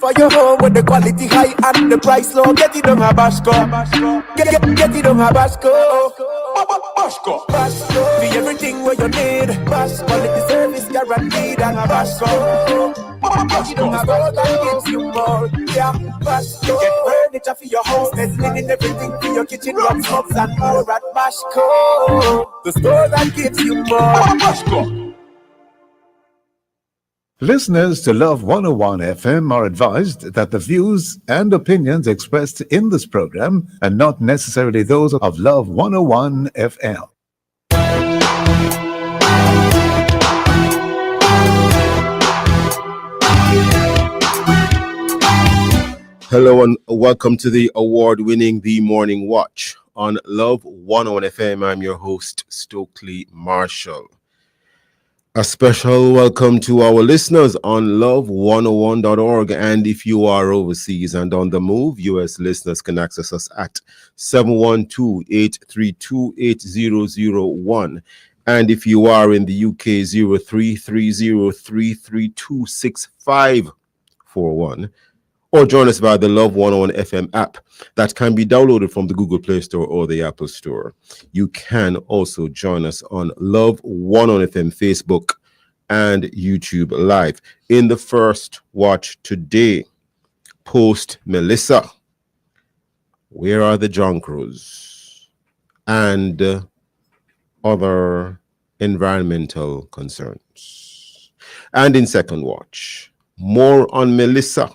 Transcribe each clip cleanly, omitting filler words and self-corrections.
for your home with the quality high and the price low. Get it on a Bashco. Get it on a Bashco. Bashco. Be everything where you need. Bashco. Quality service guaranteed and a Bashco. Get it on a Bashco that gives you more. Yeah, Bashco. Get furniture for your house. There's linen, everything for your kitchen, rugs, and more at Bashco. The store that gives you more. Bashco. Listeners to Love 101 FM are advised that the views and opinions expressed in this program are not necessarily those of Love 101 FM. Hello and welcome to the award-winning The Morning Watch on Love 101 FM. I'm your host, Stokeley Marshall. A special welcome to our listeners on love101.org. And if you are overseas and on the move, US listeners can access us at 712-832-8001. And if you are in the UK, 0330-332-6541. Or join us via the Love 101 FM app that can be downloaded from the Google Play Store or the Apple Store. You can also join us on Love 101 FM Facebook and YouTube Live. In the first watch today, post Melissa, where are the Jonkros? And other environmental concerns. And in second watch, more on Melissa.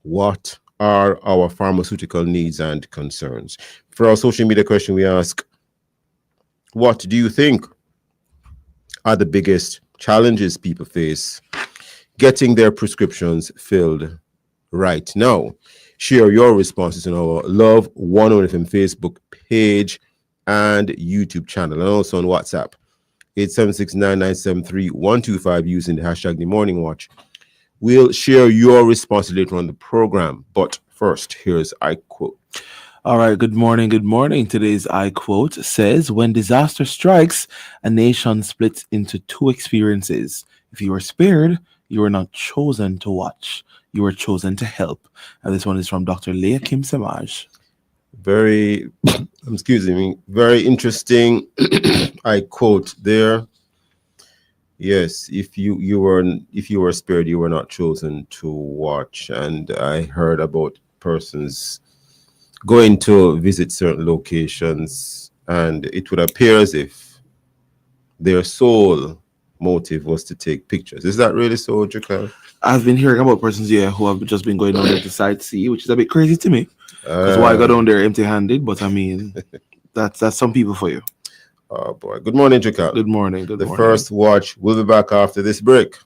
What are our pharmaceutical needs and concerns? For our social media question, we ask, what do you think are the biggest challenges people face getting their prescriptions filled right now? Share your responses on our Love 101 FM Facebook page and YouTube channel, and also on WhatsApp, 876-9973-125 using the hashtag The Morning Watch. We'll share your response later on the program. But first, here's I Quote. All right, good morning. Good morning. Today's I Quote says, when disaster strikes, a nation splits into two experiences. If you are spared, you are not chosen to watch. You are chosen to help. And this one is from Dr. Leah Kim Samaj. Very interesting I quote there. Yes, if you were spared, you were not chosen to watch. And I heard about persons going to visit certain locations, and it would appear as if their sole motive was to take pictures. Is that really so, Jacal? I've been hearing about persons here who have just been going down there to sightsee, which is a bit crazy to me. That's why I got down there empty-handed. But I mean, that's some people for you. Oh boy. Good morning, Jacal. Good morning. Good morning. The first watch. We'll be back after this break.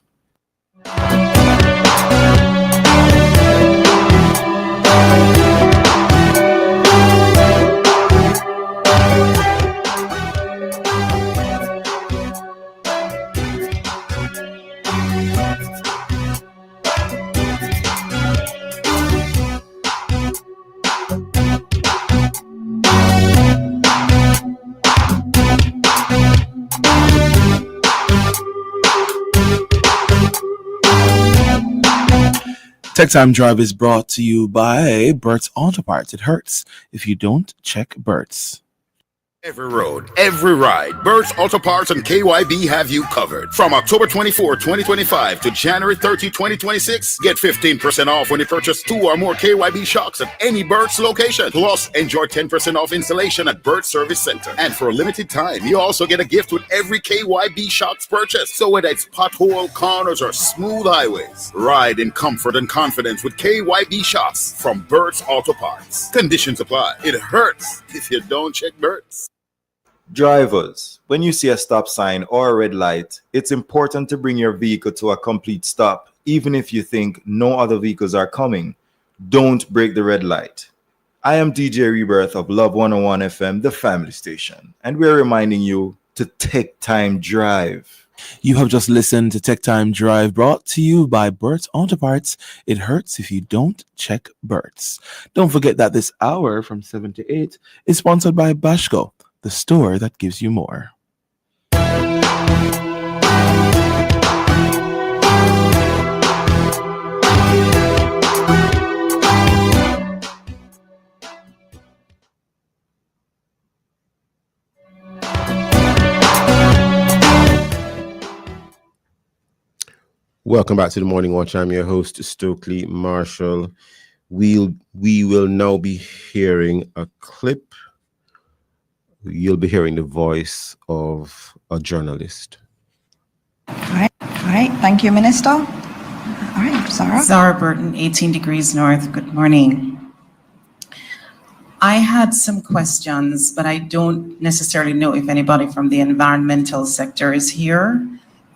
Tech Time Drive is brought to you by Bert's Auto Parts. It hurts if you don't check Bert's. Every road, every ride, Bert's Auto Parts and KYB have you covered. From October 24, 2025 to January 30, 2026, get 15% off when you purchase 2 or more KYB shocks at any Bert's location. Plus, enjoy 10% off installation at Bert's Service Center. And for a limited time, you also get a gift with every KYB shocks purchase. So whether it's pothole, corners, or smooth highways, ride in comfort and confidence with KYB shocks from Bert's Auto Parts. Conditions apply. It hurts if you don't check Bert's. Drivers, when you see a stop sign or a red light, it's important to bring your vehicle to a complete stop, even if you think no other vehicles are coming. Don't break the red light. I am DJ Rebirth of Love 101 FM, the family station, and we're reminding you to take time drive. You have just listened to Tech Time Drive, brought to you by Bert's Auto Parts. It hurts if you don't check Bert's. Don't forget that this hour from 7 to 8 is sponsored by Bashco, the store that gives you more. Welcome back to the Morning Watch. I'm your host, Stokeley Marshall. We will now be hearing a clip. You'll be hearing the voice of a journalist. All right. Thank you, Minister. All right, Zara. Zara Burton, 18 degrees north. Good morning. I had some questions, but I don't necessarily know if anybody from the environmental sector is here.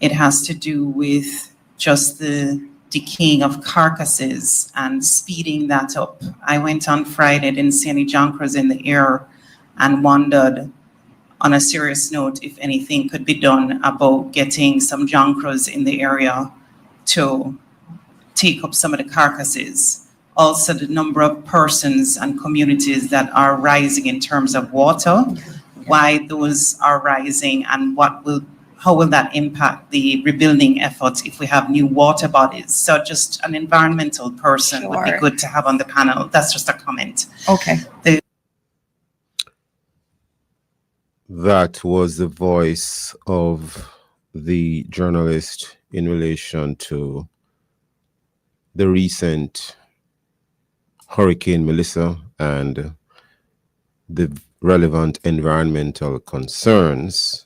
It has to do with just the decaying of carcasses and speeding that up. I went on Friday, didn't see any junkers in the air, and wondered, on a serious note, if anything could be done about getting some junkers in the area to take up some of the carcasses. Also, the number of persons and communities that are rising in terms of water, why those are rising, and how will that impact the rebuilding efforts if we have new water bodies? So just an environmental person would be good to have on the panel. That's just a comment. Okay. That was the voice of the journalist in relation to the recent Hurricane Melissa and the relevant environmental concerns.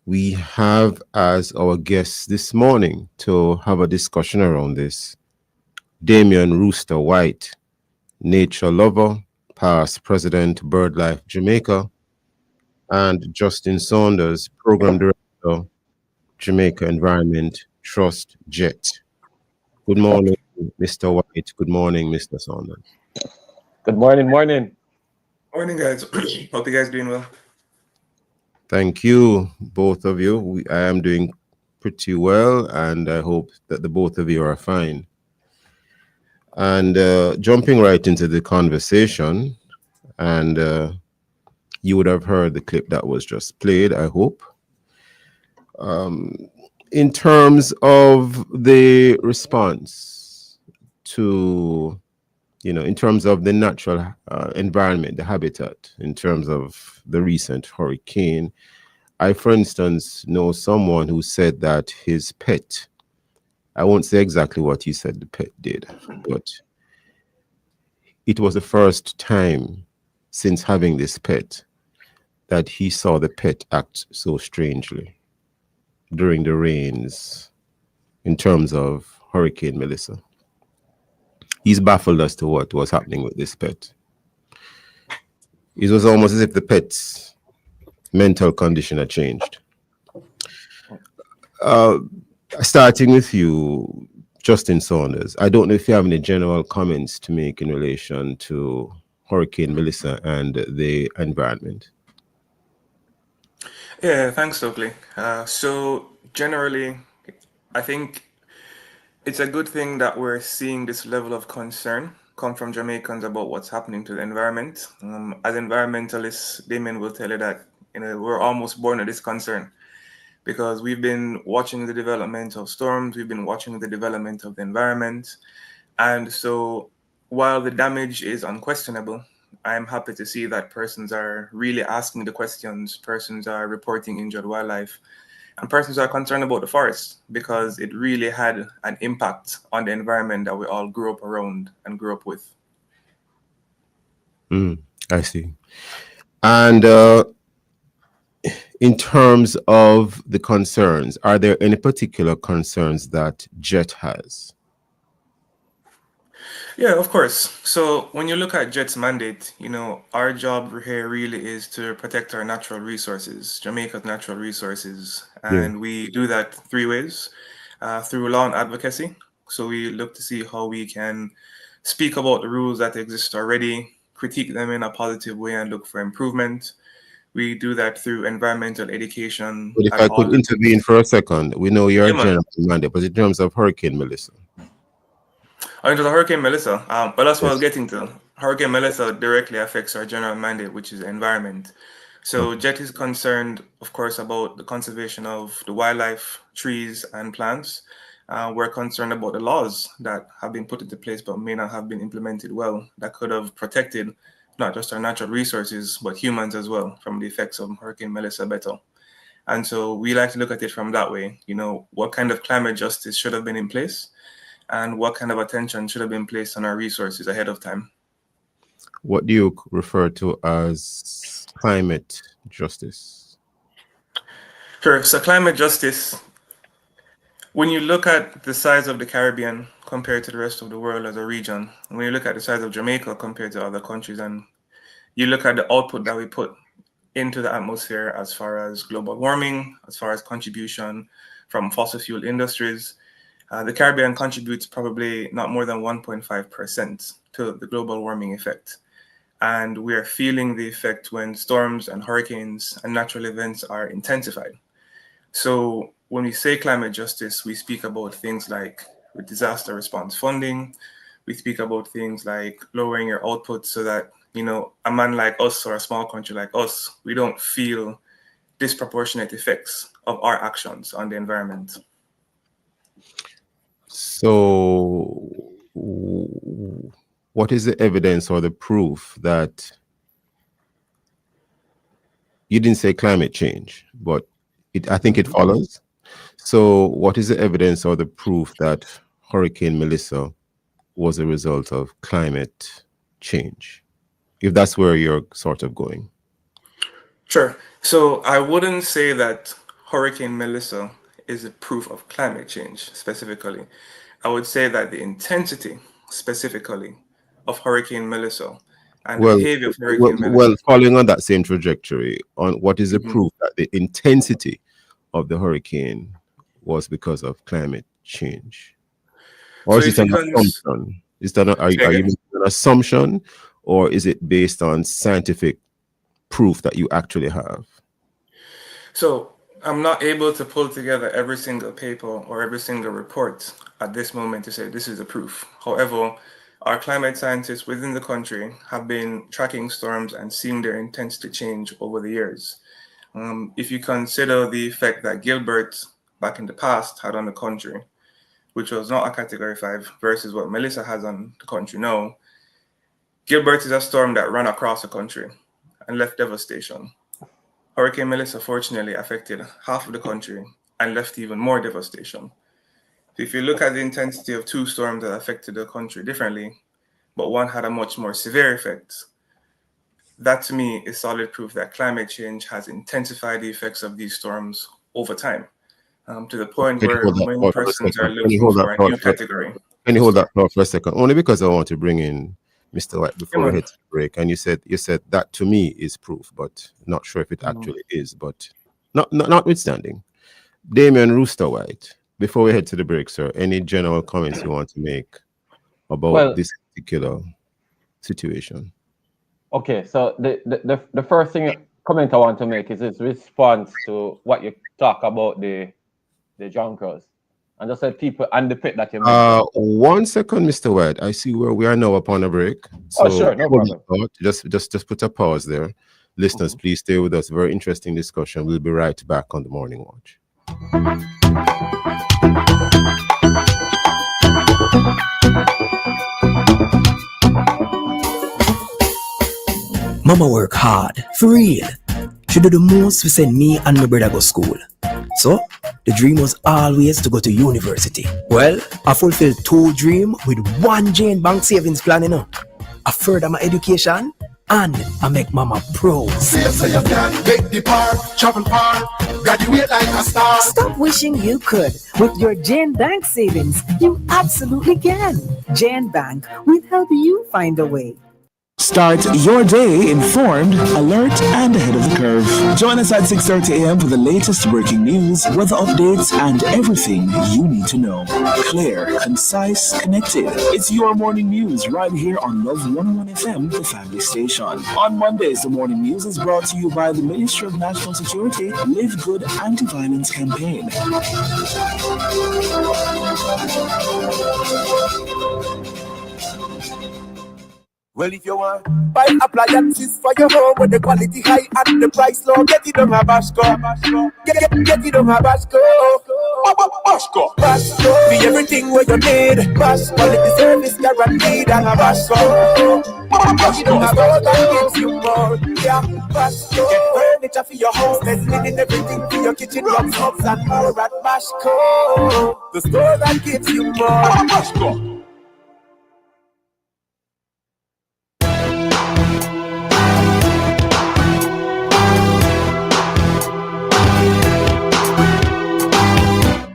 We have as our guests this morning to have a discussion around this Damian Rooster White, nature lover, past president, BirdLife Jamaica, and Justin Saunders, program director, Jamaica Environment Trust JET. Good morning, Mr. White. Good morning, Mr. Saunders. Good morning. Morning, guys. Hope you guys doing well. Thank you, both of you. I am doing pretty well, and I hope that the both of you are fine. And jumping right into the conversation, and you would have heard the clip that was just played, I hope. In terms of the response to, in terms of the natural environment, the habitat, in terms of the recent hurricane, I, for instance, know someone who said that his pet, I won't say exactly what he said the pet did, but it was the first time since having this pet that he saw the pet act so strangely during the rains in terms of Hurricane Melissa. He's baffled as to what was happening with this pet. It was almost as if the pet's mental condition had changed. Starting with you, Justin Saunders, I don't know if you have any general comments to make in relation to Hurricane Melissa and the environment. Yeah, thanks, Stokely. So generally, I think it's a good thing that we're seeing this level of concern come from Jamaicans about what's happening to the environment. As environmentalists, Damien will tell you that we're almost born with this concern because we've been watching the development of storms, we've been watching the development of the environment. And so while the damage is unquestionable, I'm happy to see that persons are really asking the questions, persons are reporting injured wildlife, and persons are concerned about the forest because it really had an impact on the environment that we all grew up around and grew up with. I see. And in terms of the concerns, are there any particular concerns that JET has? Yeah, of course. So when you look at JET's mandate, our job here really is to protect our natural resources, Jamaica's natural resources. And we do that three ways, through law and advocacy. So we look to see how we can speak about the rules that exist already, critique them in a positive way and look for improvement. We do that through environmental education. But if I could intervene for a second, we know you're a general mandate, but in terms of Hurricane Melissa. Into the Hurricane Melissa, but that's what I was getting to. Hurricane Melissa directly affects our general mandate, which is the environment. So JET is concerned, of course, about the conservation of the wildlife, trees, and plants. We're concerned about the laws that have been put into place but may not have been implemented well, that could have protected not just our natural resources, but humans as well from the effects of Hurricane Melissa better. And so we like to look at it from that way. You know, what kind of climate justice should have been in place and what kind of attention should have been placed on our resources ahead of time. What do you refer to as climate justice? Sure. So climate justice, when you look at the size of the Caribbean compared to the rest of the world as a region, and when you look at the size of Jamaica compared to other countries, and you look at the output that we put into the atmosphere as far as global warming, as far as contribution from fossil fuel industries, the Caribbean contributes probably not more than 1.5% to the global warming effect. And we are feeling the effect when storms and hurricanes and natural events are intensified. So when we say climate justice, we speak about things like with disaster response funding. We speak about things like lowering your output so that, you know, a man like us or a small country like us, we don't feel disproportionate effects of our actions on the environment. So what is the evidence or the proof that you didn't say climate change, but I think it follows. So what is the evidence or the proof that Hurricane Melissa was a result of climate change, if that's where you're sort of going? Sure. So I wouldn't say that Hurricane Melissa is a proof of climate change specifically. I would say that the intensity specifically of Hurricane Melissa and the behavior of Hurricane Melissa. Well, following on that same trajectory, on what is the proof that the intensity of the hurricane was because of climate change? Or So is it an assumption? Are you making an assumption, or is it based on scientific proof that you actually have? So I'm not able to pull together every single paper or every single report at this moment to say this is a proof. However, our climate scientists within the country have been tracking storms and seeing their intensity change over the years. If you consider the effect that Gilbert back in the past had on the country, which was not a Category 5 versus what Melissa has on the country now, Gilbert is a storm that ran across the country and left devastation. Hurricane Melissa fortunately affected half of the country and left even more devastation. If you look at the intensity of two storms that affected the country differently, but one had a much more severe effect, that to me is solid proof that climate change has intensified the effects of these storms over time, to the point where many persons are looking for a new category. Can you hold that thought for a second? Only because I want to bring in Mr. White before we hit the break. And you said that to me is proof, but not sure if it actually is. But notwithstanding, Damian Rooster White, before we head to the break, sir, any general comments you want to make about this particular situation? Okay, so the first comment I want to make is its response to what you talk about the junkers. And just said people and the pit that you mentioned. 1 second, Mr. White. I see where we are now upon a break. So sure, no problem. Just put a pause there. Listeners, please stay with us. Very interesting discussion. We'll be right back on the Morning Watch. Mama work hard, for real. She do the most to send me and my brother go school. So, the dream was always to go to university. Well, I fulfilled 2 dreams with 1 Jane Bank savings plan, you know. I further my education and I make mama proud. Say so you can make the part, travel far, graduate like a star. Stop wishing you could. With your Jane Bank savings, you absolutely can. Jane Bank will help you find a way. Start your day informed, alert, and ahead of the curve. Join us at 6:30 a.m. for the latest breaking news, weather updates, and everything you need to know. Clear, concise, connected. It's your morning news right here on Love 101 FM, the family station. On Mondays, the morning news is brought to you by the Ministry of National Security Live Good Anti-Violence Campaign. Well, if you want buy appliances for your home with the quality high and the price low, get it on a Bashco. Get it on a Bashco. Bashco. Be everything where you need. Bashco. Quality service guaranteed and a Bashco. Get it on a Bashco that gives you more. Yeah. Bashco. Get furniture for your house, mezzanine and everything for your kitchen, rooms, hubs and more at Bashco. The store that gives you more. Bashco.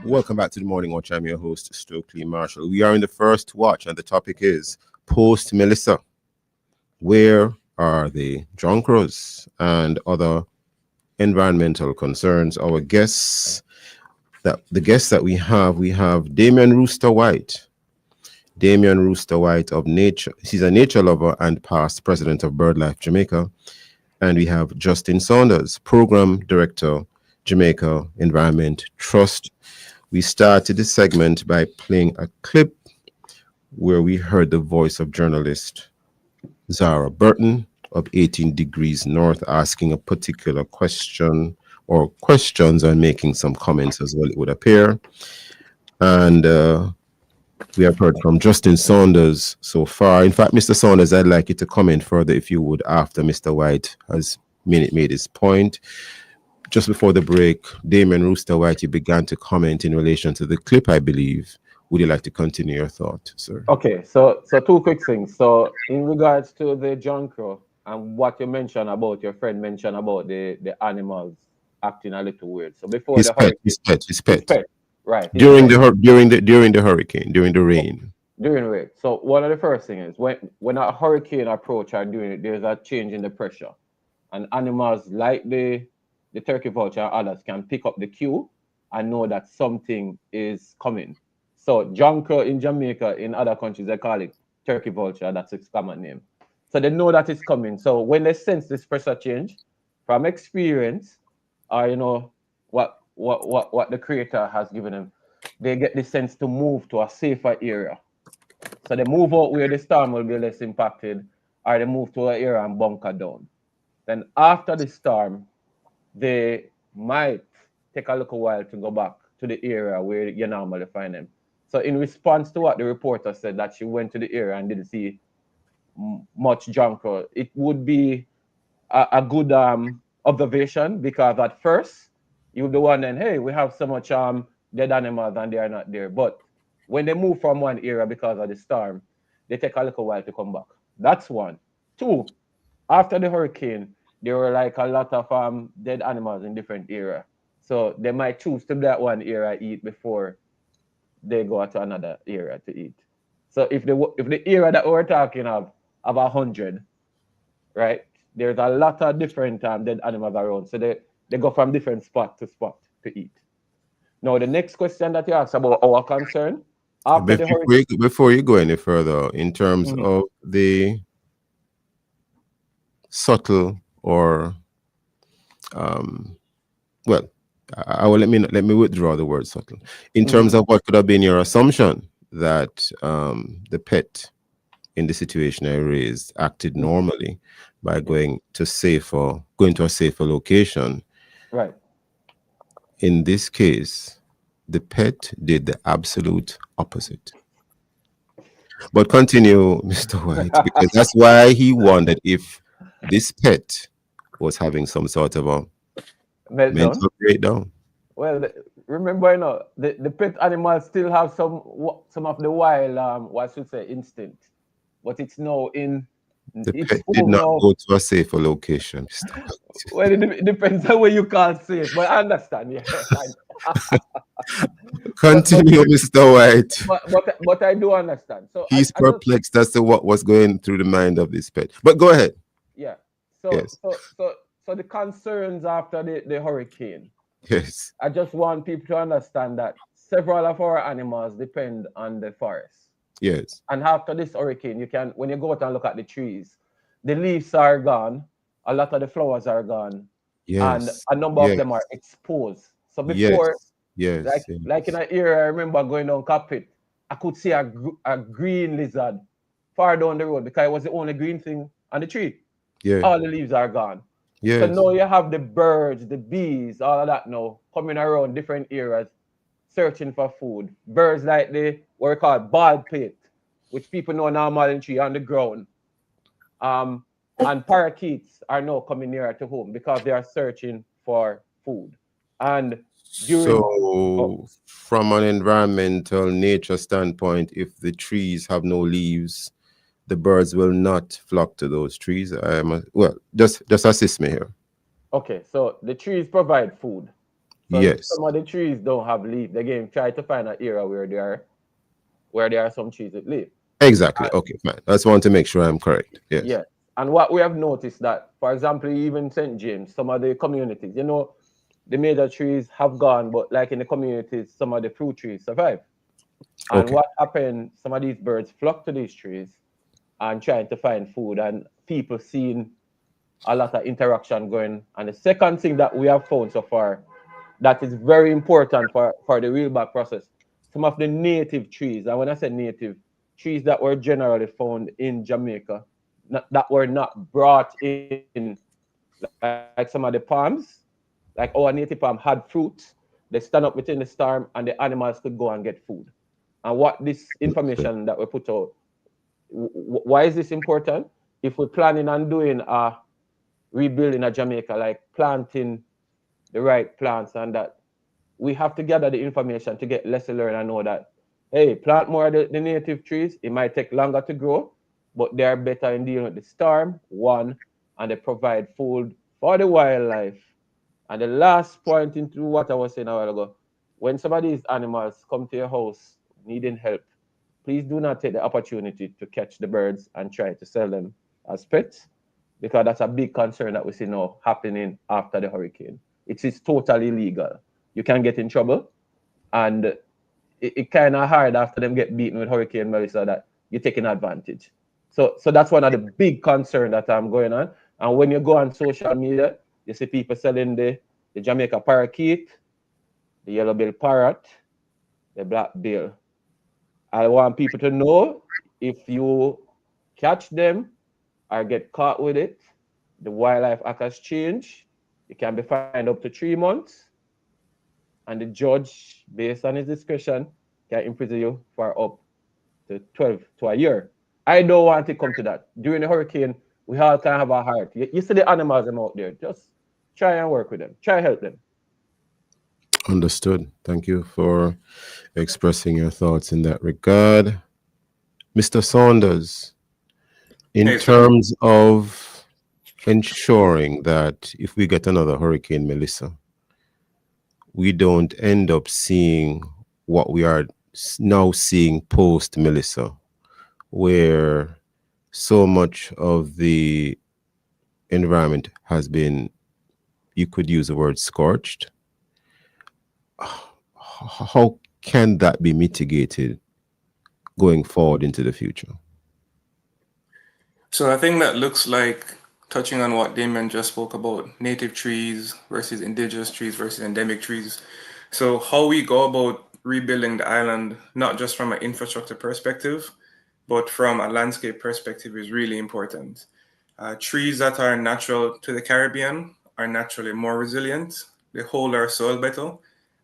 Welcome back to the Morning Watch. I'm your host, Stokeley Marshall. We are in the first watch, and the topic is Post Melissa. Where are the junkers and other environmental concerns? Our guests, the guests that we have Damian Rooster White. Damian Rooster White of Nature. He's a nature lover and past president of BirdLife Jamaica. And we have Justin Saunders, program director, Jamaica Environment Trust. We started this segment by playing a clip where we heard the voice of journalist Zara Burton of 18 Degrees North asking a particular question or questions and making some comments as well, it would appear. And we have heard from Justin Saunders so far. In fact, Mr. Saunders, I'd like you to comment further, if you would, after Mr. White has made his point. Just before the break, Damian Rooster White, you began to comment in relation to the clip, I believe. Would you like to continue your thought, sir? Okay, so two quick things. So in regards to the Jonko and what you mentioned about, your friend mentioned about the animals acting a little weird. So before his pet, right? During the hurricane, during the rain. During the rain. So one of the first things is when a hurricane approach or doing it, there's a change in the pressure, and animals like the turkey vulture and others can pick up the cue and know that something is coming. So Jonko in Jamaica, in other countries, they call it turkey vulture. That's its common name. So they know that it's coming. So when they sense this pressure change, from experience, or what the creator has given them, they get the sense to move to a safer area. So they move out where the storm will be less impacted, or they move to an area and bunker down. Then after the storm, they might take a little while to go back to the area where you normally find them. So in response to what the reporter said, that she went to the area and didn't see much Jonko, it would be a good observation, because at first you'll be wondering, hey, we have so much dead animals and they are not there. But when they move from one area because of the storm, they take a little while to come back. That's one. Two, after the hurricane, there were like a lot of dead animals in different areas. So they might choose to that one area eat before they go to another area to eat. So if the area that we're talking of 100, right, there's a lot of different dead animals around. So they go from different spot to spot to eat. Now, the next question that you asked about our concern, after the hurricane. Before you go any further, in terms of the subtle or I will let me withdraw the word subtle. In terms of what could have been your assumption that the pet in the situation I raised acted normally by going to a safer location. Right. In this case, the pet did the absolute opposite. But continue, Mr. White, because that's why he wondered if this pet was having some sort of a mental breakdown. Well, remember, the pet animals still have some of the wild, what I should say, instinct, but it's now in. The pet did not go to a safer location, Mr. White. Well, it depends on where you call safe, but I understand. Yeah. Continue, Mr. White. But I do understand. So he's perplexed as to what was going through the mind of this pet. But go ahead. Yeah. So the concerns after the hurricane. Yes. I just want people to understand that several of our animals depend on the forest. Yes. And after this hurricane, when you go out and look at the trees, the leaves are gone, a lot of the flowers are gone, and a number of them are exposed. So before, like in an area, I remember going down Capit, I could see a green lizard far down the road because it was the only green thing on the tree. Yeah. All the leaves are gone. Yes. So now you have the birds, the bees, all of that now coming around different areas, searching for food. Birds like what we call bald pate, which people know normally in tree on the ground. And parakeets are now coming nearer to home because they are searching for food. And during So, from an environmental nature standpoint, if the trees have no leaves, the birds will not flock to those trees. Well, just assist me here. okay, so the trees provide food. So if Yes, some of the trees don't have leaves, they again try to find an area where there are some trees with leaves. exactly. Okay, fine. I just want to make sure I'm correct. Yes. Yeah. And what we have noticed that, for example, even St. James, some of the communities, the major trees have gone, but like in the communities, some of the fruit trees survive. And Okay. what happened, some of these birds flock to these trees and trying to find food, and people seeing a lot of interaction going. And the second thing that we have found so far that is very important for the wheel back process, some of the native trees, and when I say native, trees that were generally found in Jamaica, that were not brought in, like some of the palms, like our native palm had fruit, they stand up within the storm, and the animals could go and get food. And what this information that we put out, why is this important? If we're planning on doing a rebuilding a Jamaica, like planting the right plants and that, we have to gather the information to get lesson learned and know that, hey, plant more of the native trees. It might take longer to grow, but they are better in dealing with the storm, one, and they provide food for the wildlife. And the last point into what I was saying a while ago, when some of these animals come to your house needing help, please do not take the opportunity to catch the birds and try to sell them as pets, because that's a big concern that we see now happening after the hurricane. It is totally illegal. You can get in trouble, and it kind of hard after them get beaten with Hurricane Melissa that you're taking advantage. So that's one of the big concern that I'm going on. And when you go on social media, you see people selling the Jamaica parakeet, the yellow-billed parrot, the black bill. I want people to know, if you catch them or get caught with it, the Wildlife Act has changed. You can be fined up to 3 months, and the judge, based on his discretion, can imprison you for up to 12 to a year. I don't want to come to that. During the hurricane, we all can have a heart. You see the animals out there. Just try and work with them. Try and help them. Understood. Thank you for expressing your thoughts in that regard. Mr. Saunders, in terms of ensuring that if we get another Hurricane Melissa, we don't end up seeing what we are now seeing post Melissa, where so much of the environment has been, you could use the word scorched. How can that be mitigated going forward into the future? So I think that looks like, touching on what Damien just spoke about, native trees versus indigenous trees versus endemic trees. So how we go about rebuilding the island, not just from an infrastructure perspective, but from a landscape perspective, is really important. Trees that are natural to the Caribbean are naturally more resilient. They hold our soil better,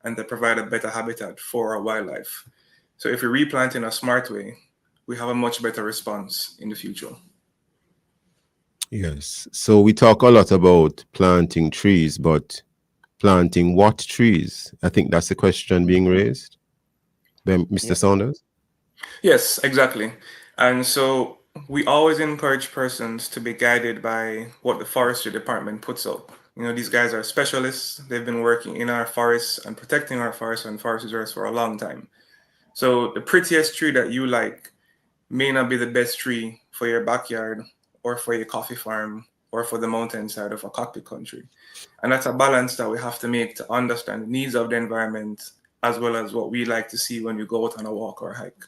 and they provide a better habitat for our wildlife. So if we replant in a smart way, we have a much better response in the future. Yes. So we talk a lot about planting trees, but planting what trees? I think that's the question being raised by Mr. Saunders. Yes, exactly. And so we always encourage persons to be guided by what the forestry department puts out. These guys are specialists. They've been working in our forests and protecting our forests and forest reserves for a long time. So the prettiest tree that you like may not be the best tree for your backyard or for your coffee farm or for the mountainside of a cockpit country. And that's a balance that we have to make to understand the needs of the environment, as well as what we like to see when we go out on a walk or hike.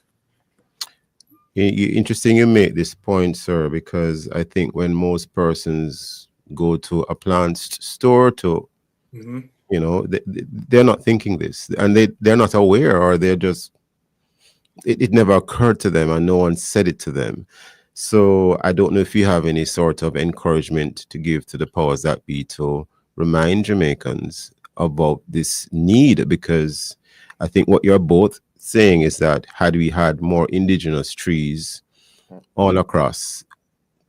Interesting you make this point, sir, because I think when most persons go to a plant store to, they're not thinking this, and they're not aware, or they're just, it never occurred to them and no one said it to them. So I don't know if you have any sort of encouragement to give to the powers that be to remind Jamaicans about this need, because I think what you're both saying is that had we had more indigenous trees all across,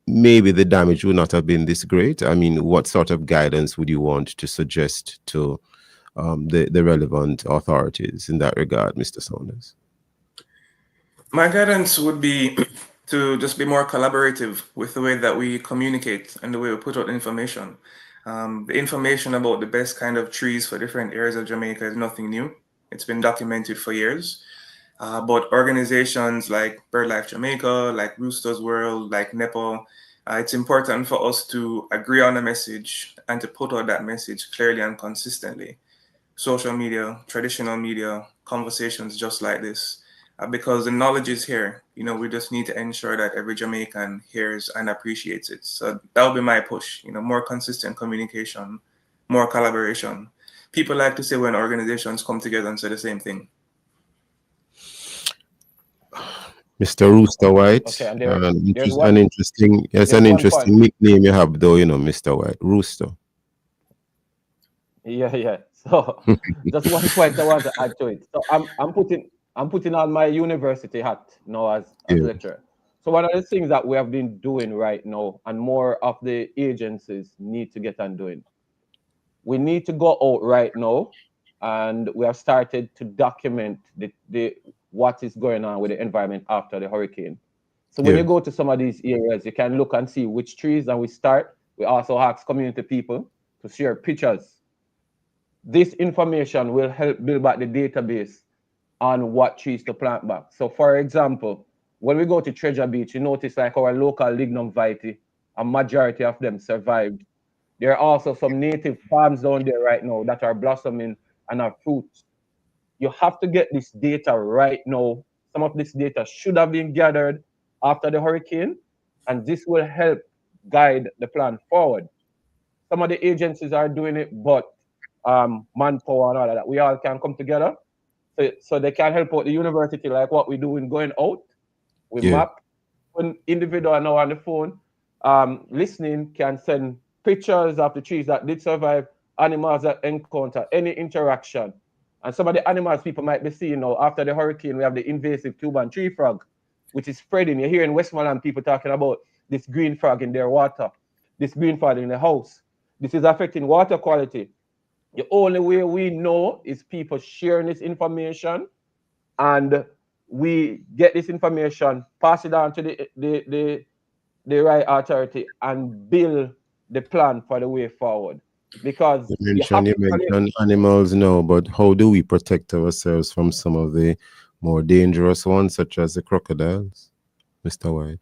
maybe the damage would not have been this great. I mean, what sort of guidance would you want to suggest to the relevant authorities in that regard, Mr. Saunders? My guidance would be to just be more collaborative with the way that we communicate and the way we put out information. The information about the best kind of trees for different areas of Jamaica is nothing new. It's been documented for years. But organizations like BirdLife Jamaica, like Rooster's World, like NEPO, it's important for us to agree on a message and to put out that message clearly and consistently. Social media, traditional media, conversations just like this, because the knowledge is here. You know, we just need to ensure that every Jamaican hears and appreciates it. So that would be my push, you know, more consistent communication, more collaboration. People like to say when organizations come together and say the same thing. Mr. Rooster White, Okay, and an interesting nickname you have, though, you know, Mr. White, Rooster. Yeah. So just one point I want to add to it. So I'm putting on my university hat now as lecturer. So one of the things that we have been doing right now, and more of the agencies need to get on doing, we need to go out right now, and we have started to document the what is going on with the environment after the hurricane. So when you go to some of these areas, you can look and see which trees, and we also ask community people to share pictures. This information will help build back the database on what trees to plant back. So for example, when we go to Treasure Beach, you notice like our local lignum vitae, a majority of them survived. There are also some native farms down there right now that are blossoming and have fruits. You have to get this data right now. Some of this data should have been gathered after the hurricane, and this will help guide the plan forward. Some of the agencies are doing it, but manpower and all of that, we all can come together. So they can help out the university, like what we do in going out. We map. When individual now on the phone, listening, can send pictures of the trees that did survive, animals that encounter, any interaction. And some of the animals people might be seeing now after the hurricane, we have the invasive Cuban tree frog, which is spreading. You hear in Westmoreland people talking about this green frog in their water, this green frog in the house. This is affecting water quality. The only way we know is people sharing this information, and we get this information, pass it on to the right authority, and build the plan for the way forward. Because you mentioned animals now, but how do we protect ourselves from some of the more dangerous ones, such as the crocodiles, Mr. White?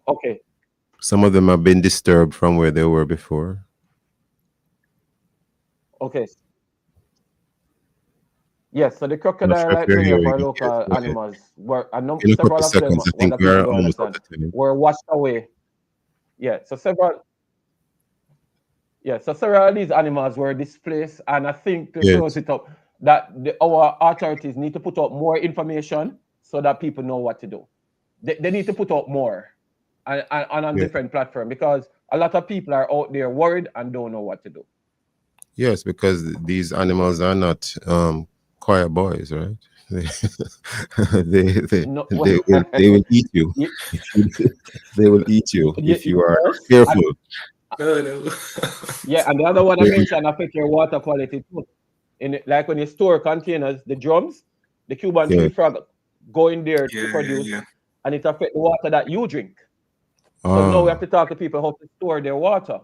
Okay. Some of them have been disturbed from where they were before. Okay. Yes, so the crocodile, like many of our local animals, were several of them, I think we are almost out of time, were washed away. Yeah, so several of these animals were displaced, and I think to close it up, that our authorities need to put out more information so that people know what to do. They need to put out more and on different platforms, because a lot of people are out there worried and don't know what to do. Yes, because these animals are not quiet boys, right? They will eat you. They will eat you if you are careful. Yeah, and the other one I mentioned affect your water quality too. Like when you store containers, the drums, the Cuban tree frog go in there to produce, and it affects the water that you drink. So now we have to talk to people how to store their water.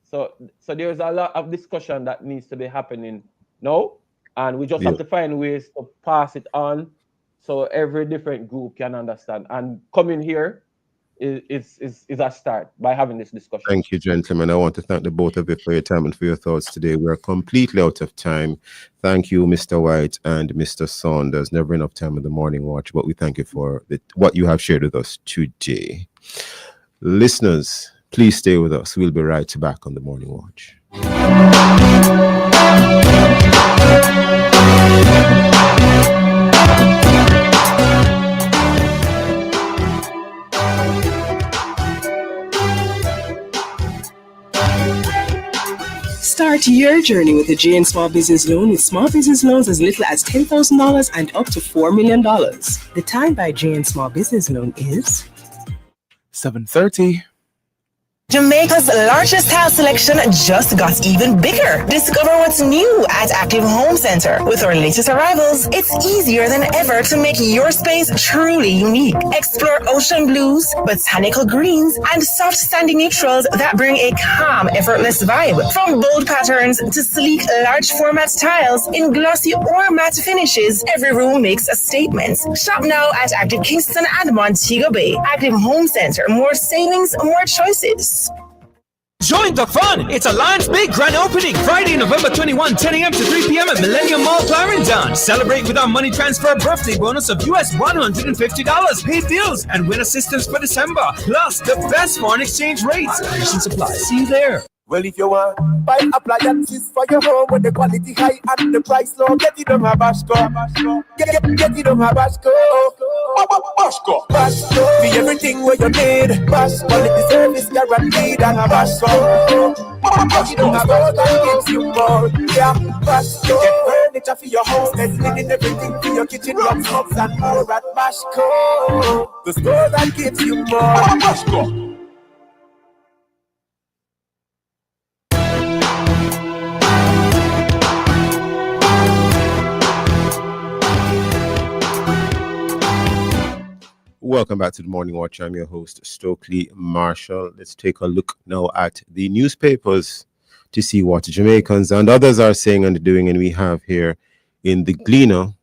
So there's a lot of discussion that needs to be happening now, and we just have to find ways to pass it on so every different group can understand. And coming here is a start by having this discussion. Thank you, gentlemen. I want to thank the both of you for your time and for your thoughts today. We're completely out of time. Thank you, Mr. White and Mr. Saunders. Never enough time in the morning watch, but we thank you for what you have shared with us today. Listeners, please stay with us. We'll be right back on the Morning Watch. Start your journey with a JN Small Business Loan with small business loans as little as $10,000 and up to $4 million. The time by JN Small Business Loan is 7:30. Jamaica's largest tile selection just got even bigger. Discover what's new at Active Home Center. With our latest arrivals, it's easier than ever to make your space truly unique. Explore ocean blues, botanical greens, and soft sandy neutrals that bring a calm, effortless vibe. From bold patterns to sleek, large format tiles in glossy or matte finishes, every room makes a statement. Shop now at Active Kingston and Montego Bay. Active Home Center. More savings, more choices. Join the fun! It's Alliance Big Grand Opening, Friday, November 21, 10 a.m. to 3 p.m. at Millennium Mall, Clarendon. Celebrate with our money transfer birthday bonus of US $150. Pay bills and win assistance for December. Plus, the best foreign exchange rates. Conditions supply. See you there. Well, if you want buy appliances for your home when the quality high and the price low, get it on my Bashco. Get it on my Bashco. Bashco. Be everything where you need. Bashco. Quality service guaranteed and a Bashco. Get it on my Bashco and gives you more. Yeah, Bashco. Get furniture for your home, linen, everything for your kitchen, rugs, and more at Bashco. The store that gives you more. Bashco. Welcome back to the Morning Watch. I'm your host, Stokeley Marshall. Let's take a look now at the newspapers to see what Jamaicans and others are saying and doing. And we have here in the Gleaner,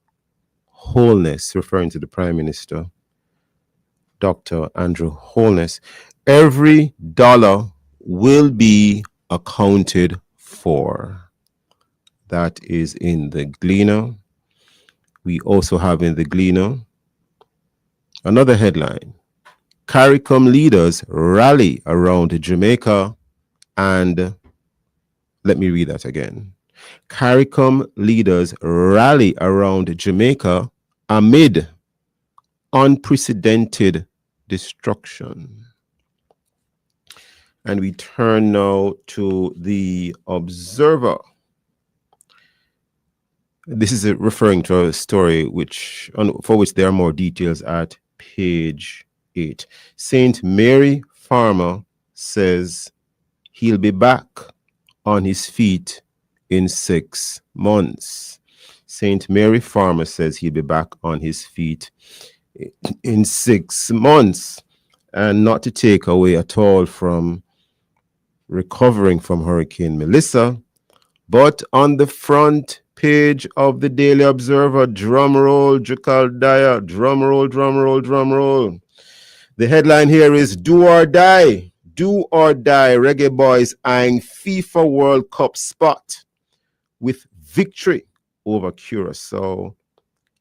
Holness, referring to the Prime Minister, Dr. Andrew Holness. Every dollar will be accounted for. That is in the Gleaner. We also have in the Gleaner another headline: CARICOM leaders rally around Jamaica and, let me read that again. CARICOM leaders rally around Jamaica amid unprecedented destruction. And we turn now to the Observer. This is referring to a story for which there are more details at page 8. St. Mary Farmer says he'll be back on his feet in 6 months. St. Mary Farmer says he'll be back on his feet in 6 months. And not to take away at all from recovering from Hurricane Melissa, but on the front page of the Daily Observer, drum roll, Jukal Dyer, drum roll, drum roll, drum roll. The headline here is Do or Die, Reggae Boys eyeing FIFA World Cup spot with victory over Curaçao.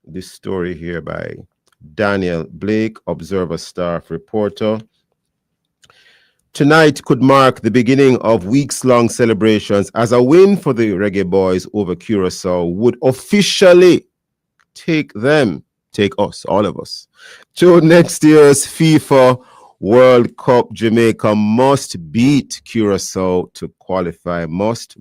This story here by Daniel Blake, Observer staff reporter. Tonight could mark the beginning of weeks-long celebrations as a win for the Reggae Boys over Curaçao would officially take us, all of us, to next year's FIFA World Cup. Jamaica must beat Curaçao to qualify. Must.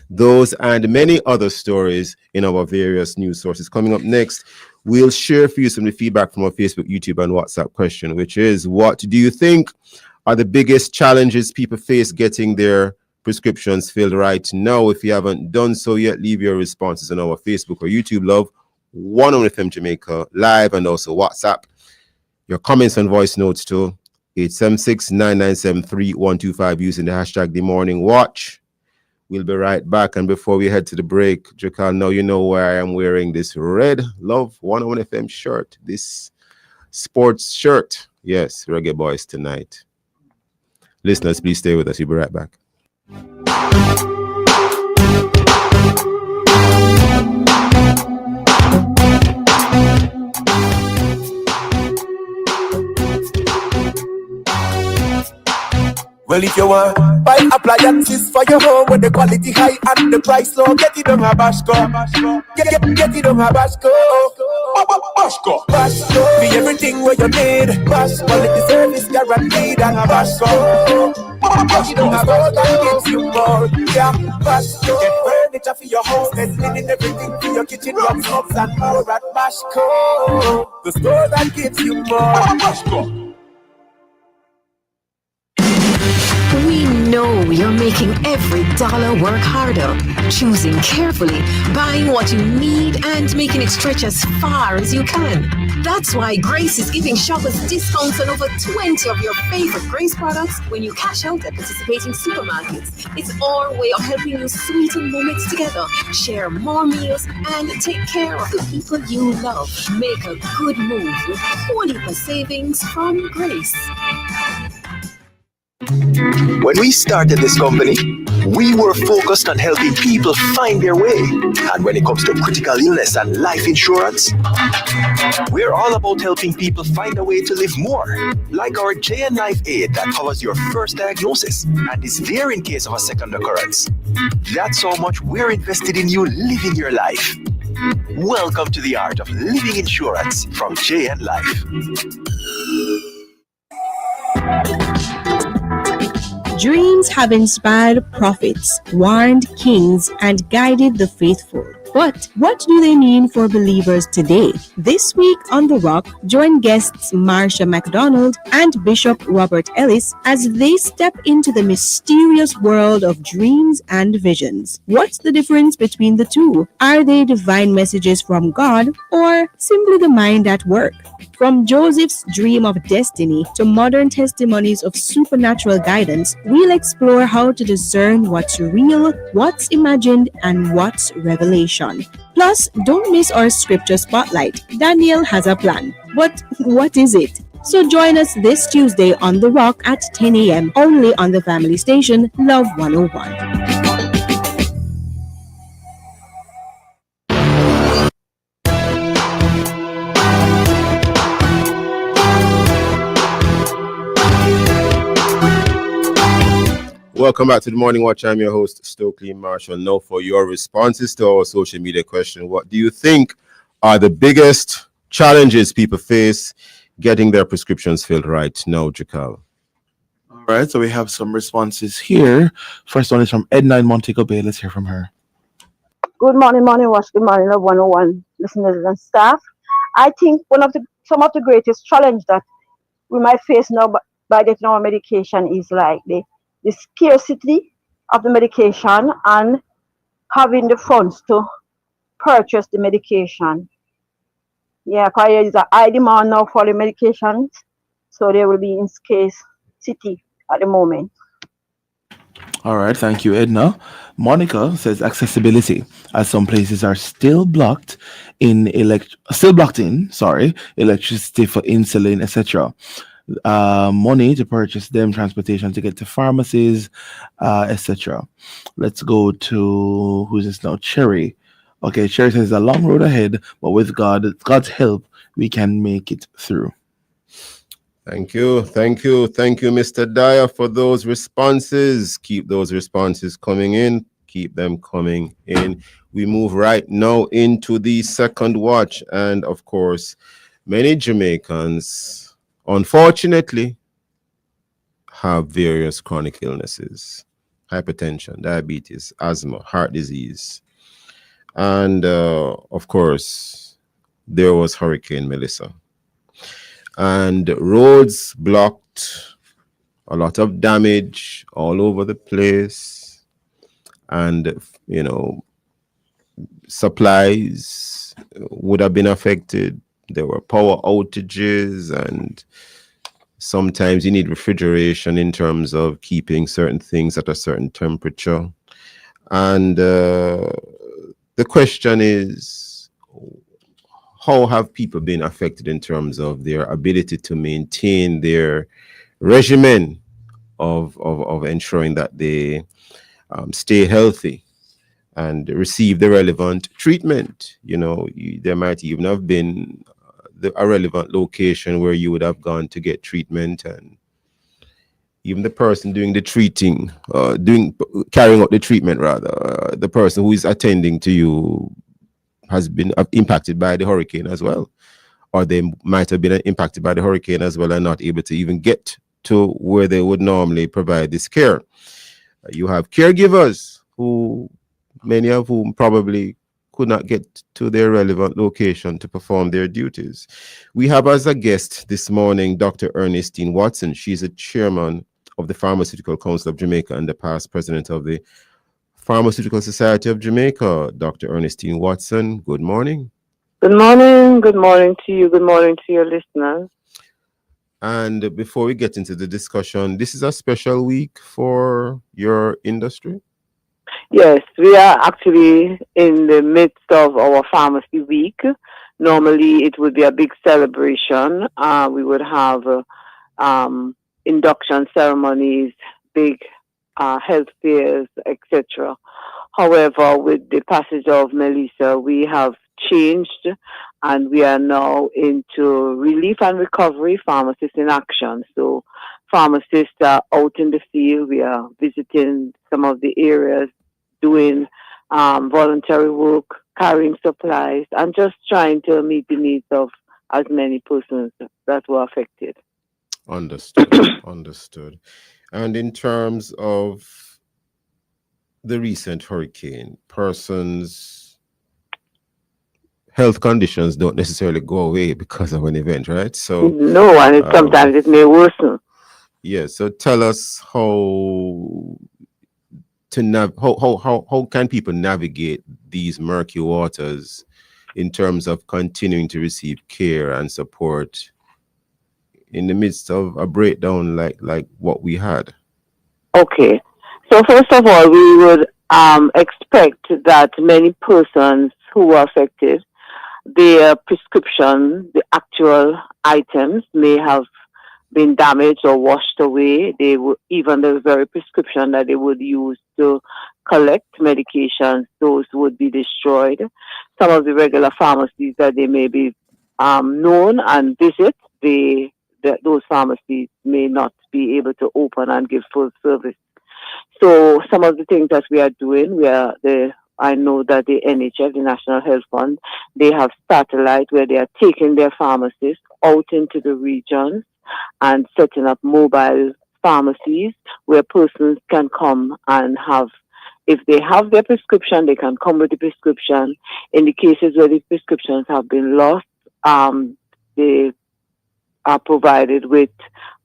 Those and many other stories in our various news sources. Coming up next, we'll share for you some of the feedback from our Facebook, YouTube, and WhatsApp question, which is, what do you think are the biggest challenges people face getting their prescriptions filled right now? If you haven't done so yet, leave your responses on our Facebook or YouTube, Love 101 FM Jamaica Live, and also WhatsApp your comments and voice notes to 876-997-3125 using the hashtag The Morning Watch. We'll be right back. And before we head to the break, Jakal, now you know why I am wearing this red Love 101 FM shirt, this sports shirt. Yes, Reggae Boys tonight. Listeners, please stay with us. We'll be right back. Well, if you want buy appliances for your home when the quality high and the price low, get it on my Bashco. Get it on my Bashco. Bashco. Be everything where you need. Bash quality service guaranteed and Bashco. You don't have all that gives you more. Yeah, Bashco. Get furniture for your home, and linen everything for your kitchen, your cups and more at Bashco. The store that gives you more. Bashco. We know you're making every dollar work harder, choosing carefully, buying what you need, and making it stretch as far as you can. That's why Grace is giving shoppers discounts on over 20 of your favorite Grace products when you cash out at participating supermarkets. It's our way of helping you sweeten moments together, share more meals, and take care of the people you love. Make a good move with 20% savings from Grace. When we started this company, we were focused on helping people find their way. And when it comes to critical illness and life insurance, we're all about helping people find a way to live more. Like our JN Life Aid that covers your first diagnosis and is there in case of a second occurrence. That's how much we're invested in you living your life. Welcome to the art of living insurance from JN Life. Dreams have inspired prophets, warned kings, and guided the faithful. But what do they mean for believers today? This week on The Rock, join guests Marsha McDonald and Bishop Robert Ellis as they step into the mysterious world of dreams and visions. What's the difference between the two? Are they divine messages from God or simply the mind at work? From Joseph's dream of destiny to modern testimonies of supernatural guidance, we'll explore how to discern what's real, what's imagined, and what's revelation. Plus, don't miss our scripture spotlight. Daniel has a plan. But what is it? So join us this Tuesday on The Rock at 10 a.m. only on the family station Love 101. Welcome back to the Morning Watch. I'm your host, Stokeley Marshall. Now for your responses to our social media question, what do you think are the biggest challenges people face getting their prescriptions filled right now, Jakal? All right, so we have some responses here. First one is from Edna in Montego Bay. Let's hear from her. Good morning, Morning Watch. Good morning, Love 101 listeners and staff. I think some of the greatest challenge that we might face now by getting our medication is like the scarcity of the medication and having the funds to purchase the medication. Yeah, because there is a high demand now for the medications, so they will be in scarcity at the moment. All right, thank you, Edna. Monica says accessibility, as some places are still blocked in electricity for insulin, etc. Money to purchase them, transportation to get to pharmacies, etc. Let's go to who's this now? Cherry. Okay, Cherry says a long road ahead, but with God's help, we can make it through. Thank you, Mr. Dyer, for those responses. Keep those responses coming in. Keep them coming in. We move right now into the second watch, and of course, many Jamaicans, unfortunately, have various chronic illnesses: hypertension, diabetes, asthma, heart disease. And of course, there was Hurricane Melissa. And roads blocked, a lot of damage all over the place. And, supplies would have been affected. There were power outages, and sometimes you need refrigeration in terms of keeping certain things at a certain temperature. And the question is, how have people been affected in terms of their ability to maintain their regimen of ensuring that they stay healthy and receive the relevant treatment? There might even have been a relevant location where you would have gone to get treatment, and even the person doing the treating, carrying out the treatment rather, the person who is attending to you has been impacted by the hurricane as well. or they might have been impacted by the hurricane as well and not able to even get to where they would normally provide this care. You have caregivers who, many of whom probably could not get to their relevant location to perform their duties. We have as a guest this morning Dr. Ernestine Watson. She's a chairman of the Pharmaceutical Council of Jamaica and the past president of the Pharmaceutical Society of Jamaica. Dr. Ernestine Watson, good morning. Good morning. Good morning to you. Good morning to your listeners. And before we get into the discussion, this is a special week for your industry? Yes, we are actually in the midst of our pharmacy week. Normally, it would be a big celebration. We would have induction ceremonies, big health fairs, etc. However, with the passage of Melissa, we have changed and we are now into relief and recovery, pharmacists in action. So pharmacists are out in the field. We are visiting some of the areas, doing voluntary work, carrying supplies, and just trying to meet the needs of as many persons that were affected. Understood. Understood. And in terms of the recent hurricane, persons' health conditions don't necessarily go away because of an event, right? So no, and sometimes it may worsen. Yeah. So tell us how can people navigate these murky waters in terms of continuing to receive care and support in the midst of a breakdown like what we had? Okay. So first of all, we would expect that many persons who were affected, their prescription, the actual items may have been damaged or washed away. They would, even the very prescription that they would use to collect medications, those would be destroyed. Some of the regular pharmacies that they may be known and visit, those pharmacies may not be able to open and give full service. So some of the things that we are doing, I know that the NHF, the National Health Fund, they have satellite where they are taking their pharmacists out into the regions and setting up mobile pharmacies where persons can come and have, if they have their prescription, they can come with the prescription. In the cases where the prescriptions have been lost, they are provided with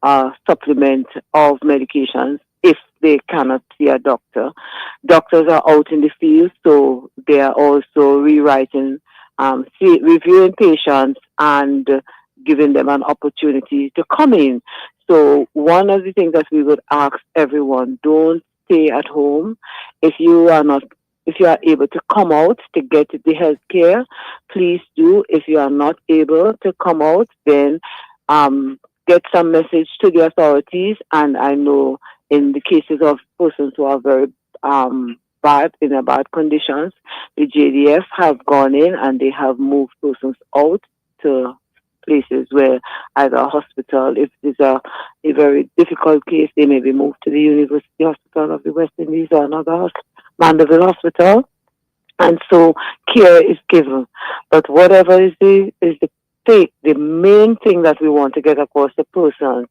a supplement of medications if they cannot see a doctor. Doctors are out in the field, so they are also rewriting, reviewing patients and giving them an opportunity to come in. So one of the things that we would ask everyone, don't stay at home. If you are able to come out to get the health care, please do. If you are not able to come out, then get some message to the authorities. And I know in the cases of persons who are very bad conditions, the JDF have gone in and they have moved persons out to places where either a hospital, if it's a very difficult case, they may be moved to the University Hospital of the West Indies or another Mandeville Hospital. And so care is given. But whatever is the main thing that we want to get across the person,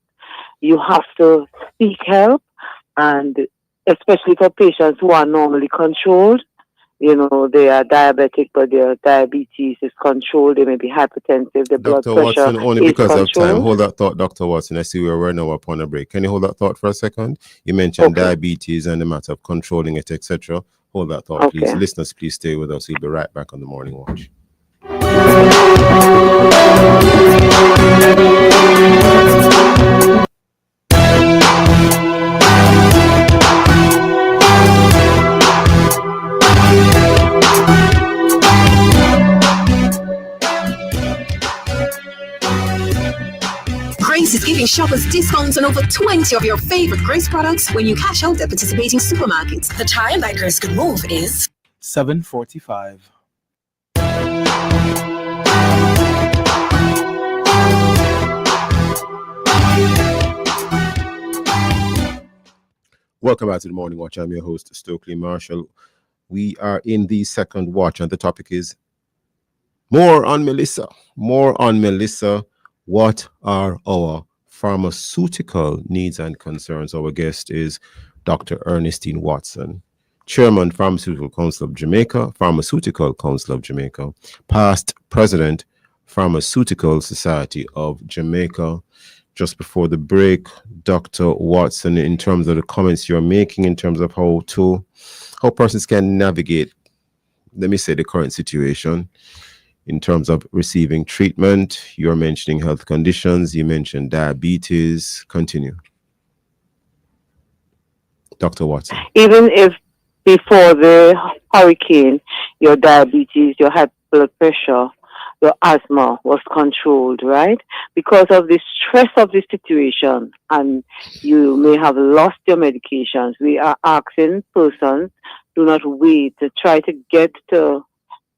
you have to seek help, and especially for patients who are normally controlled. You know, they are diabetic, but their diabetes is controlled. They may be hypertensive. The blood Dr. pressure Watson, only is because of time, controlled. hold that thought, Dr. Watson. I see we're now upon a break. Can you hold that thought for a second? You mentioned diabetes and the matter of controlling it, etc. Hold that thought, please. Listeners, please stay with us. We'll be right back on the Morning Watch. Grace is giving shoppers discounts on over 20 of your favorite Grace products when you cash out at participating supermarkets. The time that Grace could move is 7:45. Welcome back to the Morning Watch. I'm your host, Stokeley Marshall. We are in the second watch, and the topic is More on Melissa. More on Melissa. What are our pharmaceutical needs and concerns? Our guest is Dr. Ernestine Watson, Chairman, Pharmaceutical Council of Jamaica, Pharmaceutical Council of Jamaica, past President, Pharmaceutical Society of Jamaica. Just before the break, Dr. Watson, in terms of the comments you're making, in terms of how persons can navigate, let me say, the current situation in terms of receiving treatment. You're mentioning health conditions. You mentioned diabetes. Continue. Dr. Watson. Even if before the hurricane, your diabetes, your high blood pressure, your asthma was controlled, right? Because of the stress of the situation, and you may have lost your medications, we are asking persons, do not wait to try to get to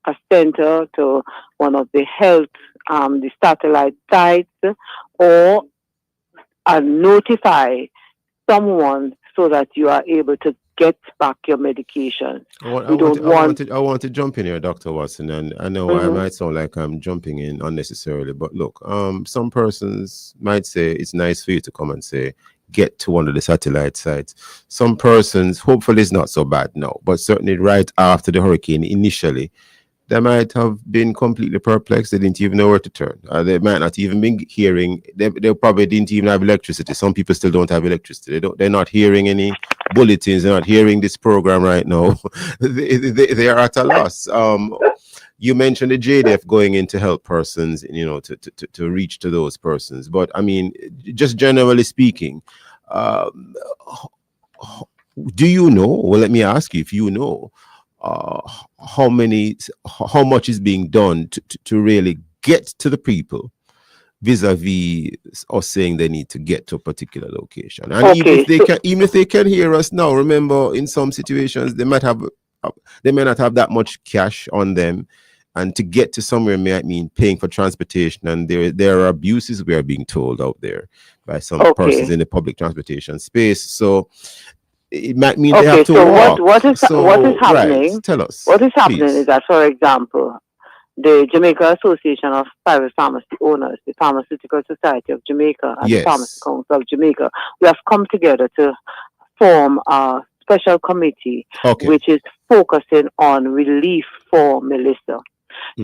a center, to one of the health, the satellite sites, or notify someone so that you are able to get back your medication. I want to jump in here, Dr. Watson, and I know I might sound like I'm jumping in unnecessarily, but look, some persons might say it's nice for you to come and say, get to one of the satellite sites. Some persons, hopefully it's not so bad now, but certainly right after the hurricane initially, they might have been completely perplexed. They didn't even know where to turn. They might not even been hearing. They probably didn't even have electricity. Some people still don't have electricity. They're not hearing any bulletins. They're not hearing this program right now. they are at a loss. You mentioned the JDF going in to help persons, to reach to those persons. But I mean, just generally speaking, do you know? Well, let me ask you if you know. How much is being done to really get to the people vis-a-vis us saying they need to get to a particular location. And even if they can hear us now, remember in some situations they may not have that much cash on them, and to get to somewhere might mean paying for transportation, and there are abuses we are being told out there by some persons in the public transportation space. So it might mean they have to walk. What is happening? Right, tell us. What is happening is that, for example, the Jamaica Association of Private Pharmacy Owners, the Pharmaceutical Society of Jamaica, and the Pharmacy Council of Jamaica, we have come together to form a special committee which is focusing on relief for Melissa.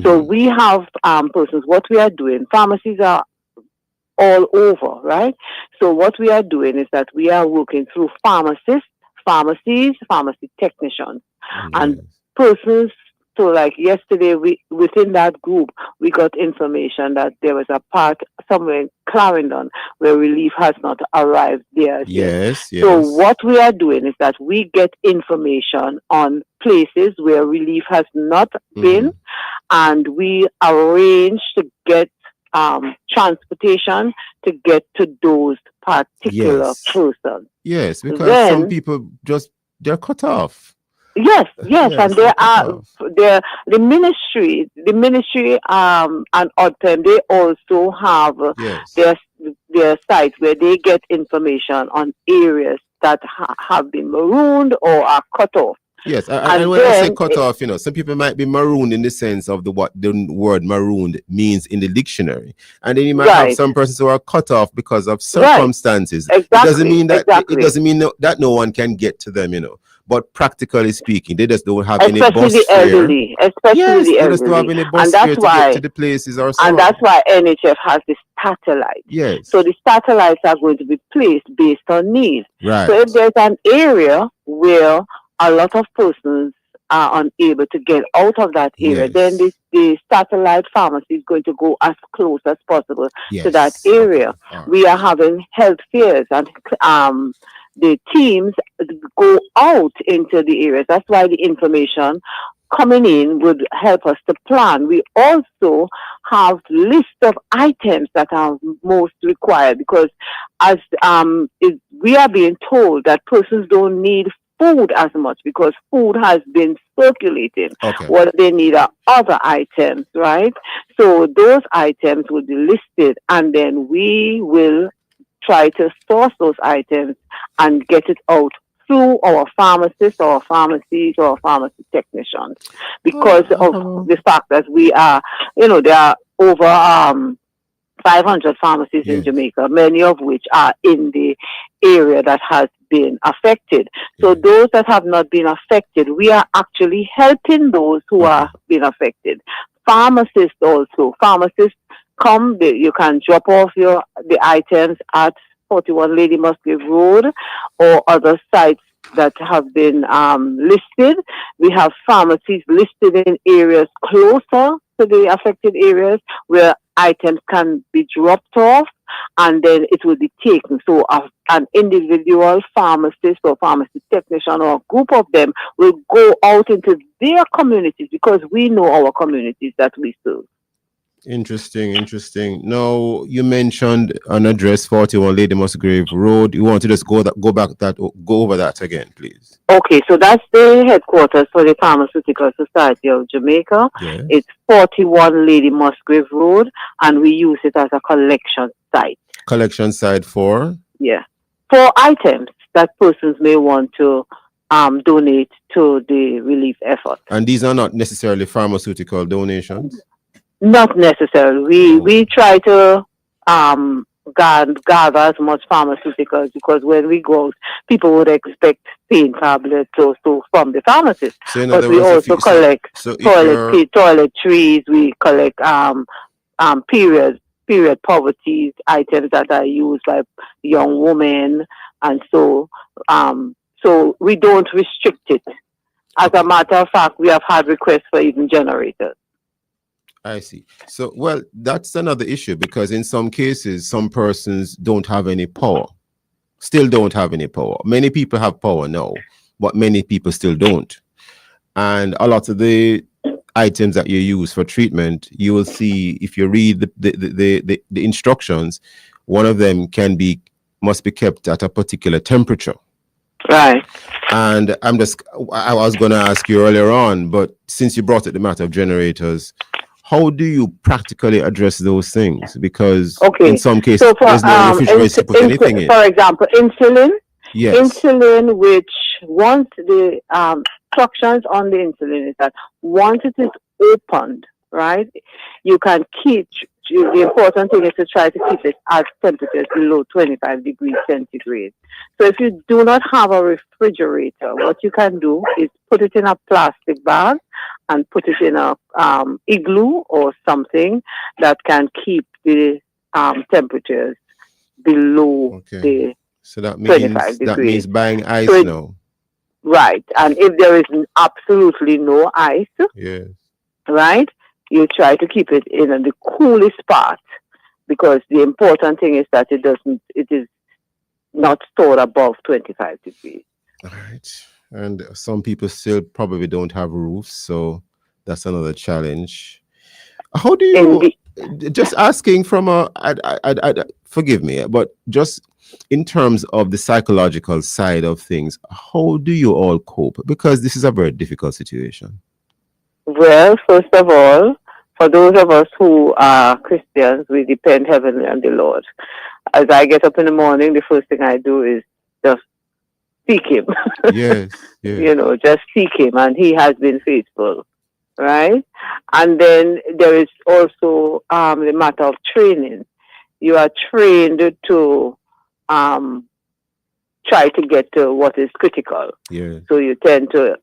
So we have persons. What we are doing, pharmacies are all over, right? So what we are doing is that we are working through pharmacists, pharmacies, pharmacy technicians, and persons. So like yesterday, within that group, we got information that there was a part somewhere in Clarendon where relief has not arrived there. Yes. So what we are doing is that we get information on places where relief has not been, and we arrange to get transportation to get to those particular persons. Yes, because some people they're cut off. Yes, and there are the ministry and ODPEM, they also have their sites where they get information on areas that have been marooned or are cut off. Yes, and when I say cut off, some people might be marooned in the sense of what the word marooned means in the dictionary, and then you might have some persons who are cut off because of circumstances. It doesn't mean that it doesn't mean that no one can get to them, But practically speaking, they just don't have any bus fare. Especially the elderly. They just don't have any bus fare to get to the places or so. And that's why NHF has the satellites. Yes. So the satellites are going to be placed based on need. Right. So if there's an area where a lot of persons are unable to get out of that area, then the satellite pharmacy is going to go as close as possible to that area. We are having health fairs, and the teams go out into the areas. That's why the information coming in would help us to plan. We also have lists of items that are most required, because as we are being told that persons don't need food as much because food has been circulating. What they need are other items, right? So those items will be listed, and then we will try to source those items and get it out through our pharmacists, our pharmacies, or pharmacy technicians, because of the fact that we are, there are over 500 pharmacies in Jamaica, many of which are in the area that has been affected. So those that have not been affected, we are actually helping those who are being affected. Pharmacists also. Pharmacists come, you can drop off the items at 41 Lady Musgrave Road or other sites that have been listed. We have pharmacies listed in areas closer to the affected areas where items can be dropped off and then it will be taken. So an individual pharmacist or pharmacy technician or a group of them will go out into their communities because we know our communities that we serve. Interesting. Now, you mentioned an address 41 Lady Musgrave Road. You want to just go over that again, please? Okay, so that's the headquarters for the Pharmaceutical Society of Jamaica. Yes. It's 41 Lady Musgrave Road, and we use it as a collection site. Collection site for? Yeah. For items that persons may want to donate to the relief effort. And these are not necessarily pharmaceutical donations? Not necessarily. We try to gather as much pharmaceuticals because when we go, people would expect pain tablets also from the pharmacist. So but we also collect toiletries. We collect period poverty items that are used by young women, and so we don't restrict it. As a matter of fact, we have had requests for even generators. I see. So, well, that's another issue because in some cases, some persons don't have any power, still don't have any power. Many people have power now, but many people still don't. And a lot of the items that you use for treatment, you will see if you read the instructions, one of them must be kept at a particular temperature. Right. And I was going to ask you earlier on, but since you brought up the matter of generators, how do you practically address those things? Because in some cases, there's no refrigerator to put anything in. For example, insulin. Yes. Insulin, which once the instructions on the insulin is that once it is opened, right, you can keep. The important thing is to try to keep it at temperatures below 25 degrees centigrade. So if you do not have a refrigerator, what you can do is put it in a plastic bag and put it in a igloo or something that can keep the temperatures below the so that 25 degrees. That means buying ice now. Right. And if there is absolutely no ice, right, you try to keep it in the coolest spot because the important thing is that it is not stored above 25 degrees. All right. And some people still probably don't have roofs, so that's another challenge. How do you, just asking from forgive me, but just in terms of the psychological side of things, how do you all cope? Because this is a very difficult situation. Well, first of all, for those of us who are Christians, we depend heavily on the Lord. As I get up in the morning, the first thing I do is just seek Him. Yes. Just seek Him, and He has been faithful, right? And then there is also the matter of training. You are trained to try to get to what is critical. Yeah. So you tend to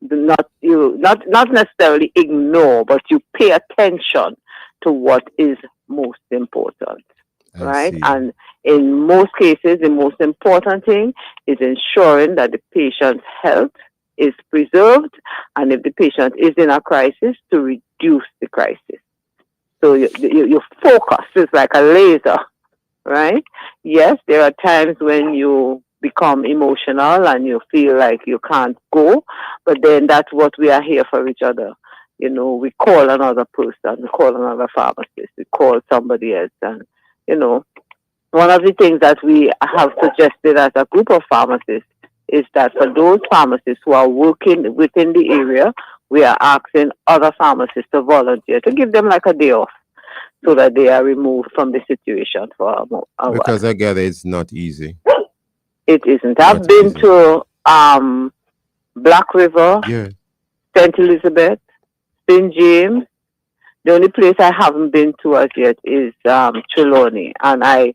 not necessarily ignore, but you pay attention to what is most important, right? And in most cases, the most important thing is ensuring that the patient's health is preserved, and if the patient is in a crisis, to reduce the crisis. So your focus is like a laser, right? Yes, there are times when you become emotional and you feel like you can't go, but then that's what we are here for each other. We call another person, we call another pharmacist, we call somebody else. And, one of the things that we have suggested as a group of pharmacists is that for those pharmacists who are working within the area, we are asking other pharmacists to volunteer, to give them like a day off so that they are removed from the situation for a while. Because I gather it's not easy. It isn't. I've been to Black River, St. Elizabeth, St. James. The only place I haven't been to as yet is Trelawney, and I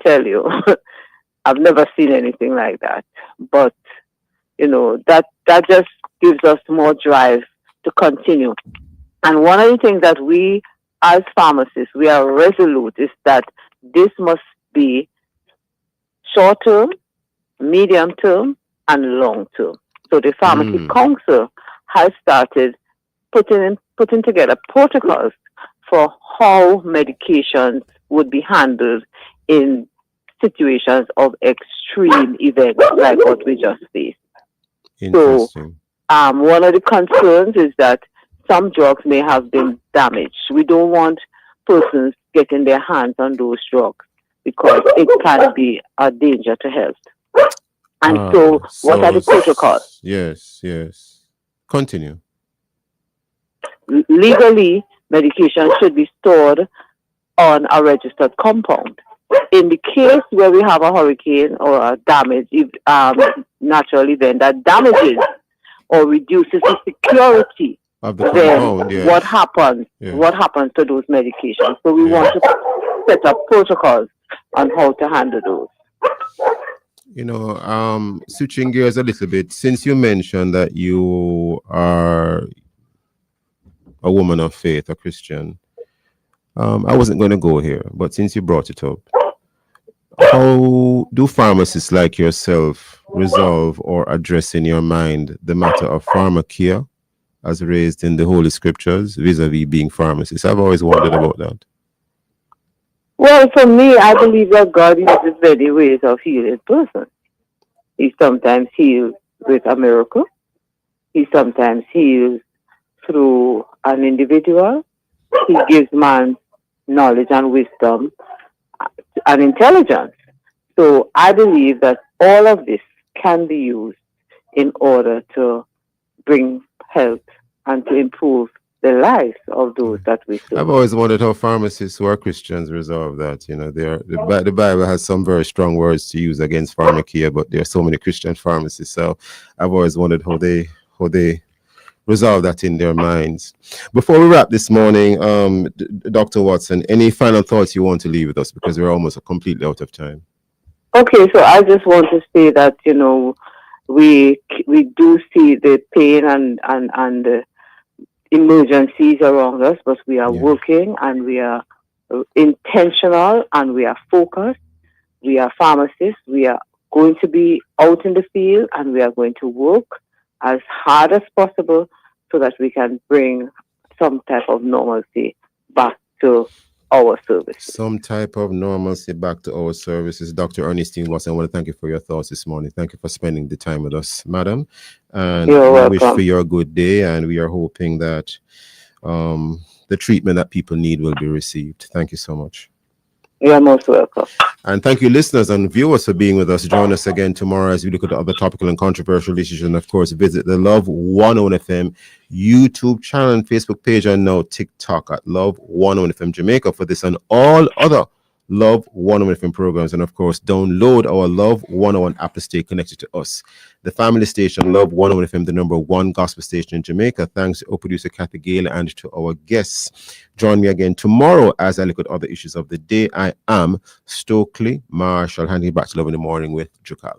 tell you, I've never seen anything like that. But you know, that just gives us more drive to continue. And one of the things that we, as pharmacists, we are resolute is that this must be short term, medium term, and long term. So the Pharmacy Council has started putting together protocols for how medications would be handled in situations of extreme events like what we just faced. So one of the concerns is that some drugs may have been damaged. We don't want persons getting their hands on those drugs because it can be a danger to health. And so what are the protocols? Yes. Continue. Legally, medication should be stored on a registered compound. In the case where we have a hurricane or a damage, natural event that damages or reduces the security of the then compound, what happens? What happens to those medications? So we want to set up protocols on how to handle those. You know, switching gears a little bit, since you mentioned that you are a woman of faith, a Christian, I wasn't going to go here, but since you brought it up, how do pharmacists like yourself resolve or address in your mind the matter of pharmakia as raised in the Holy Scriptures vis-a-vis being pharmacists? I've always wondered about that. Well, for me, I believe that God uses many ways of healing persons. He sometimes heals with a miracle. He sometimes heals through an individual. He gives man knowledge and wisdom and intelligence. So I believe that all of this can be used in order to bring health and to improve the lives of those that we serve. I've always wondered how pharmacists who are Christians resolve that. You know, the Bible has some very strong words to use against pharmakia, but there are so many Christian pharmacists. So I've always wondered how they resolve that in their minds. Before we wrap this morning, Dr. Watson, any final thoughts you want to leave with us, because we're almost completely out of time? Okay, so I just want to say that, you know, we do see the pain and the emergencies around us, but we are working and we are intentional and we are focused. We are pharmacists. We are going to be out in the field and we are going to work as hard as possible so that we can bring some type of normalcy back to our services. Some type of normalcy back to our services. Dr. Ernestine Watson, I want to thank you for your thoughts this morning. Thank you for spending the time with us, madam. And You're welcome. We wish for your good day, and we are hoping that the treatment that people need will be received. Thank you so much. You're most welcome. And thank you, listeners and viewers, for being with us. Join us again tomorrow as we look at other topical and controversial issues. And of course, visit the Love 101 FM YouTube channel and Facebook page, and now TikTok at Love 101 FM Jamaica for this and all other Love 101 FM programs. And of course, download our Love 101 app to stay connected to us. The family station, Love 101 FM, the #1 gospel station in Jamaica. Thanks to our producer, Kathy Gale, and to our guests. Join me again tomorrow as I look at other issues of the day. I am Stokeley Marshall, handing back to Love in the Morning with Jukal.